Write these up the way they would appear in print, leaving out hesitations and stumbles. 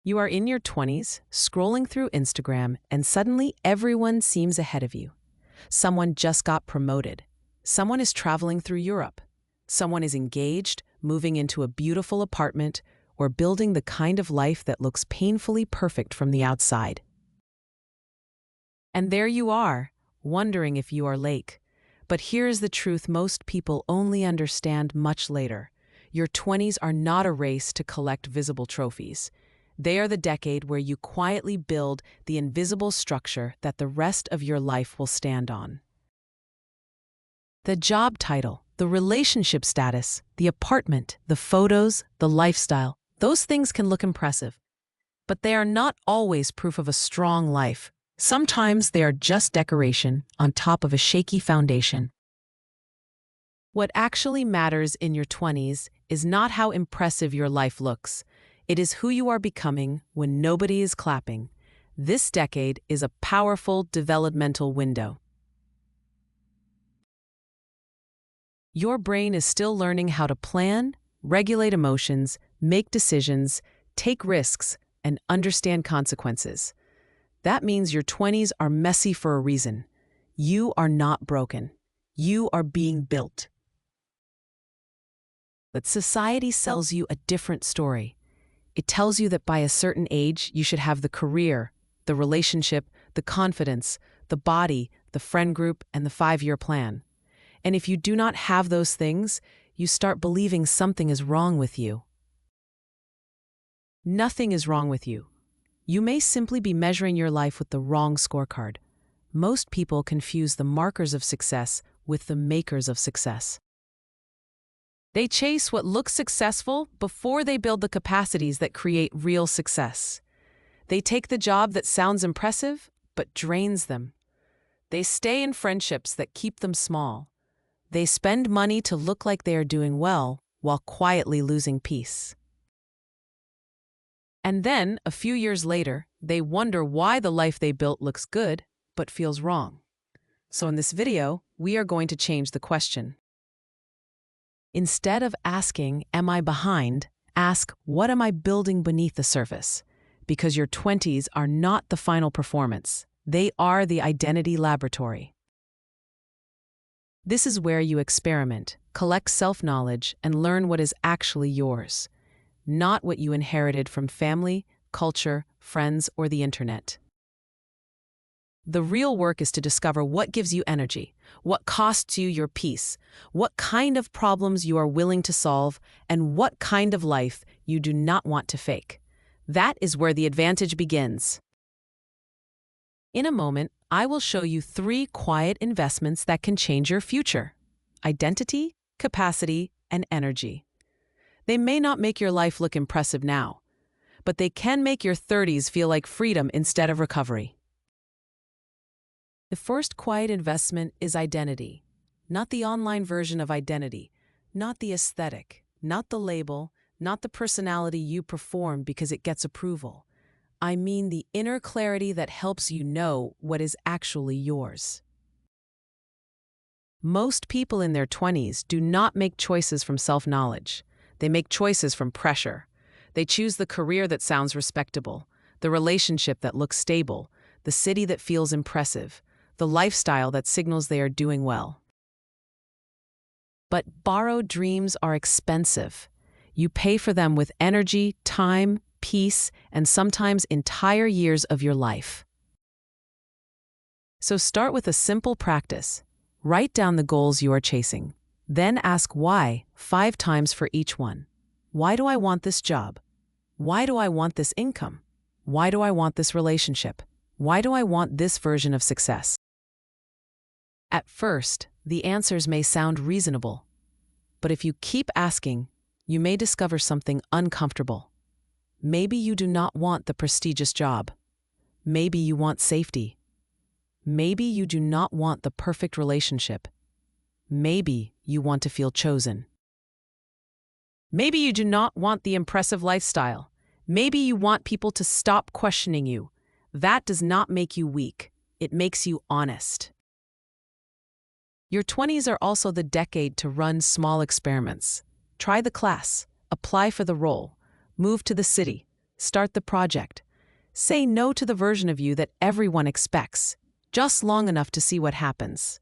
You are in your 20s, scrolling through Instagram, and suddenly everyone seems ahead of you. Someone just got promoted. Someone is traveling through Europe. Someone is engaged, moving into a beautiful apartment, or building the kind of life that looks painfully perfect from the outside. And there you are, wondering if you are late. But here's the truth most people only understand much later. Your 20s are not a race to collect visible trophies. They are the decade where you quietly build the invisible structure that the rest of your life will stand on. The job title, the relationship status, the apartment, the photos, the lifestyle, those things can look impressive. But they are not always proof of a strong life. Sometimes they are just decoration on top of a shaky foundation. What actually matters in your 20s is not how impressive your life looks. It is who you are becoming when nobody is clapping. This decade is a powerful developmental window. Your brain is still learning how to plan, regulate emotions, make decisions, take risks, and understand consequences. That means your 20s are messy for a reason. You are not broken. You are being built. But society sells you a different story. It tells you that by a certain age, you should have the career, the relationship, the confidence, the body, the friend group, and the 5-year plan. And if you do not have those things, you start believing something is wrong with you. Nothing is wrong with you. You may simply be measuring your life with the wrong scorecard. Most people confuse the markers of success with the makers of success. They chase what looks successful before they build the capacities that create real success. They take the job that sounds impressive, but drains them. They stay in friendships that keep them small. They spend money to look like they are doing well while quietly losing peace. And then, a few years later, they wonder why the life they built looks good, but feels wrong. So in this video, we are going to change the question. Instead of asking, am I behind? Ask, what am I building beneath the surface? Because your 20s are not the final performance. They are the identity laboratory. This is where you experiment, collect self-knowledge, and learn what is actually yours, not what you inherited from family, culture, friends, or the internet. The real work is to discover what gives you energy, what costs you your peace, what kind of problems you are willing to solve, and what kind of life you do not want to fake. That is where the advantage begins. In a moment, I will show you 3 quiet investments that can change your future: identity, capacity, and energy. They may not make your life look impressive now, but they can make your 30s feel like freedom instead of recovery. The first quiet investment is identity. Not the online version of identity, not the aesthetic, not the label, not the personality you perform because it gets approval. I mean the inner clarity that helps you know what is actually yours. Most people in their 20s do not make choices from self-knowledge. They make choices from pressure. They choose the career that sounds respectable, the relationship that looks stable, the city that feels impressive, the lifestyle that signals they are doing well. But borrowed dreams are expensive. You pay for them with energy, time, peace, and sometimes entire years of your life. So start with a simple practice. Write down the goals you are chasing. Then ask why 5 times for each one. Why do I want this job? Why do I want this income? Why do I want this relationship? Why do I want this version of success? At first, the answers may sound reasonable, but if you keep asking, you may discover something uncomfortable. Maybe you do not want the prestigious job. Maybe you want safety. Maybe you do not want the perfect relationship. Maybe you want to feel chosen. Maybe you do not want the impressive lifestyle. Maybe you want people to stop questioning you. That does not make you weak. It makes you honest. Your 20s are also the decade to run small experiments. Try the class, apply for the role, move to the city, Start the project. Say no to the version of you that everyone expects, just long enough to see what happens.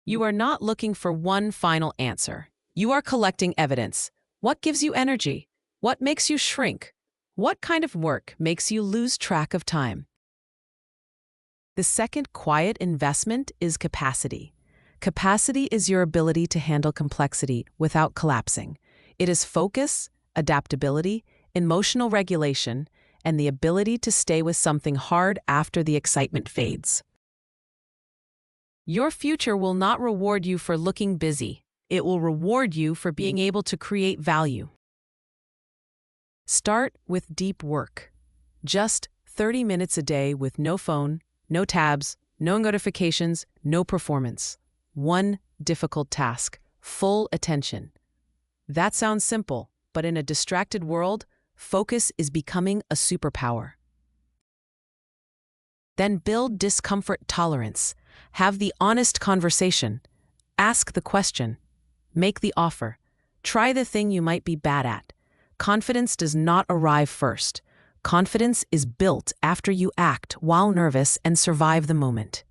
You are not looking for one final answer. You are collecting evidence. What gives you energy? What makes you shrink? What kind of work makes you lose track of time? The second quiet investment is capacity. Capacity is your ability to handle complexity without collapsing. It is focus, adaptability, emotional regulation, and the ability to stay with something hard after the excitement fades. Your future will not reward you for looking busy. It will reward you for being able to create value. Start with deep work. Just 30 minutes a day with no phone, no tabs, no notifications, no performance. One difficult task, full attention. That sounds simple, but in a distracted world, focus is becoming a superpower. Then build discomfort tolerance. Have the honest conversation. Ask the question. Make the offer. Try the thing you might be bad at. Confidence does not arrive first. Confidence is built after you act while nervous and survive the moment.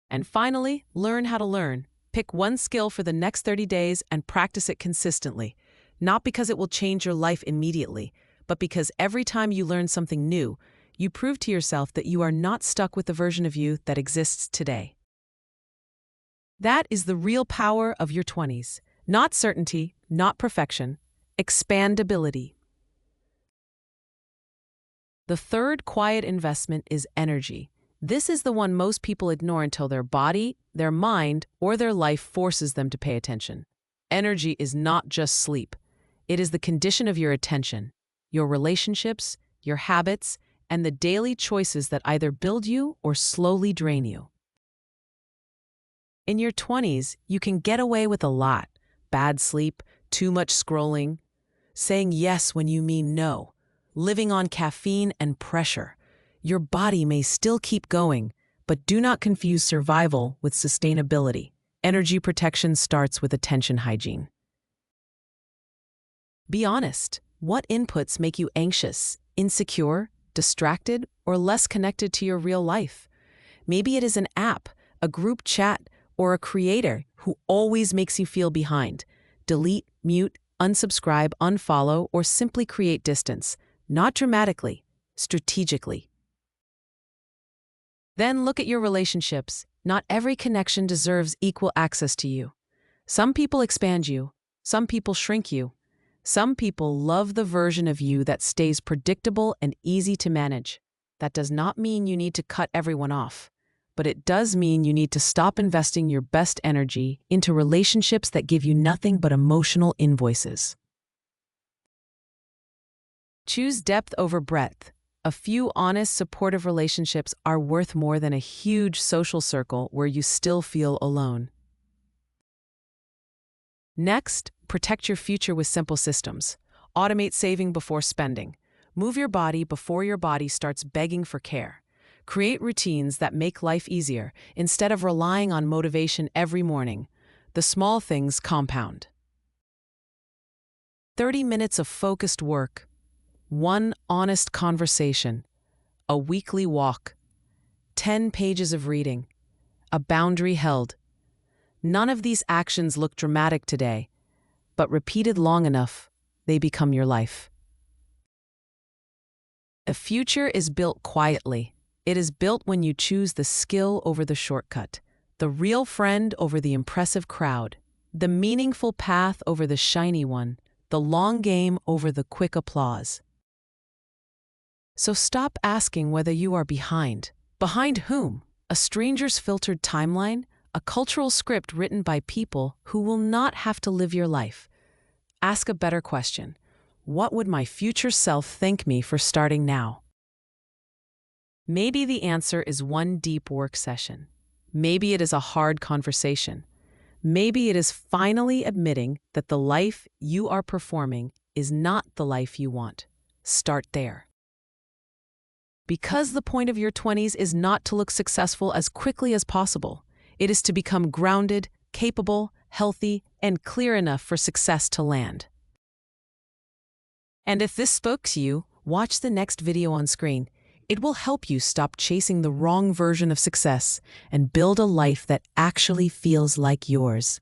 And finally, learn how to learn. Pick one skill for the next 30 days and practice it consistently. Not because it will change your life immediately, but because every time you learn something new, you prove to yourself that you are not stuck with the version of you that exists today. That is the real power of your 20s. Not certainty, not perfection, expandability. The third quiet investment is energy. This is the one most people ignore until their body, their mind, or their life forces them to pay attention. Energy is not just sleep. It is the condition of your attention, your relationships, your habits, and the daily choices that either build you or slowly drain you. In your 20s, you can get away with a lot. Bad sleep, too much scrolling, saying yes when you mean no, living on caffeine and pressure. Your body may still keep going, but do not confuse survival with sustainability. Energy protection starts with attention hygiene. Be honest. What inputs make you anxious, insecure, distracted, or less connected to your real life? Maybe it is an app, a group chat, or a creator who always makes you feel behind. Delete, mute, unsubscribe, unfollow, or simply create distance. Not dramatically, strategically. Then look at your relationships. Not every connection deserves equal access to you. Some people expand you. Some people shrink you. Some people love the version of you that stays predictable and easy to manage. That does not mean you need to cut everyone off, but it does mean you need to stop investing your best energy into relationships that give you nothing but emotional invoices. Choose depth over breadth. A few honest, supportive relationships are worth more than a huge social circle where you still feel alone. Next, protect your future with simple systems. Automate saving before spending. Move your body before your body starts begging for care. Create routines that make life easier instead of relying on motivation every morning. The small things compound. 30 minutes of focused work. One honest conversation. A weekly walk. 10 pages of reading. A boundary held. None of these actions look dramatic today, but repeated long enough, they become your life. A future is built quietly. It is built when you choose the skill over the shortcut, the real friend over the impressive crowd, the meaningful path over the shiny one, the long game over the quick applause. So stop asking whether you are behind. Behind whom? A stranger's filtered timeline? A cultural script written by people who will not have to live your life. Ask a better question. What would my future self thank me for starting now? Maybe the answer is one deep work session. Maybe it is a hard conversation. Maybe it is finally admitting that the life you are performing is not the life you want. Start there. Because the point of your 20s is not to look successful as quickly as possible. It is to become grounded, capable, healthy, and clear enough for success to land. And if this spoke to you, watch the next video on screen. It will help you stop chasing the wrong version of success and build a life that actually feels like yours.